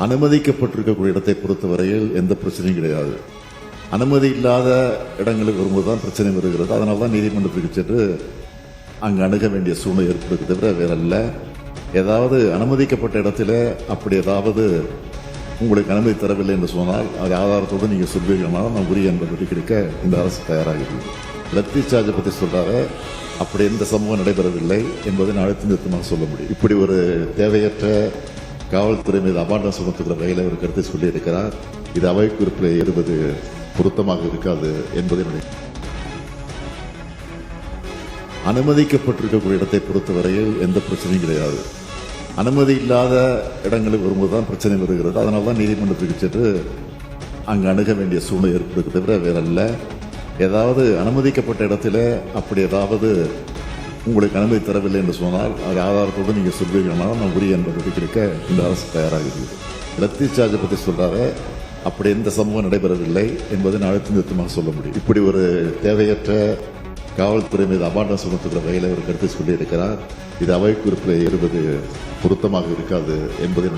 அனுமதிக்கப்பட்டிருக்கக்கூடிய இடத்தை பொறுத்தவரையில் எந்த பிரச்சனையும் கிடையாது. அனுமதி இல்லாத இடங்களுக்கு வரும்போது தான் பிரச்சனை வருகிறது. அதனால தான் நீதிமன்றத்துக்கு சென்று அங்கு அணுக வேண்டிய சூழ்நிலை ஏற்படுத்த தவிர வேறல்ல. ஏதாவது அனுமதிக்கப்பட்ட இடத்துல அப்படி ஏதாவது உங்களுக்கு அனுமதி தரவில்லை என்று சொன்னால் அது ஆதாரத்தோடு நீங்கள் சொல்வீங்கன்னா நான் உரிய என்பதை கிடைக்க இந்த அரசு தயாராகிறது. லத்தி சார்ஜை பற்றி சொல்றாரு, அப்படி எந்த சம்பவம் நடைபெறவில்லை என்பதை நான் அழுத்த நிறுத்தமாக சொல்ல முடியும். இப்படி ஒரு தேவையற்ற காவல்துறை மீது அபாண்டம் சுமத்துகிற வகையில் ஒரு கருத்தை சொல்லியிருக்கிறார். இது அவை குறிப்பில் ஏறுவது பொருத்தமாக இருக்காது என்பதை அனுமதிக்கப்பட்டிருக்கக்கூடிய இடத்தை பொறுத்தவரையில் எந்த பிரச்சனையும் கிடையாது. அனுமதி இல்லாத இடங்களுக்கு வரும்போது தான் பிரச்சனை வருகிறது. அதனால தான் நீதிமன்றத்துக்கு சென்று அங்கு அணுக வேண்டிய சூழ்நிலை ஏற்படுத்த தவிர வேறல்ல. ஏதாவது அனுமதிக்கப்பட்ட இடத்துல அப்படி ஏதாவது உங்களுக்கு அனுமதி தரவில்லை என்று சொன்னால் அது ஆதாரத்தோடு நீங்கள் சொல்வீங்கன்னா நான் உரிய என்பதை கிடைக்க இந்த அரசு தயாராகிறது. லத்தி சார்ஜை பற்றி சொல்றாரு, அப்படி எந்த சம்பவம் நடைபெறவில்லை என்பதை நான் அழுத்த நிறுத்தமாக சொல்ல முடியும். இப்படி ஒரு தேவையற்ற காவல்துறை மீது அபாண்டம் சுமத்துகிற வகையில் ஒரு கருத்தை சொல்லியிருக்கிறார். இது அவை குறிப்பில் ஏறுவது பொருத்தமாக இருக்காது என்பதை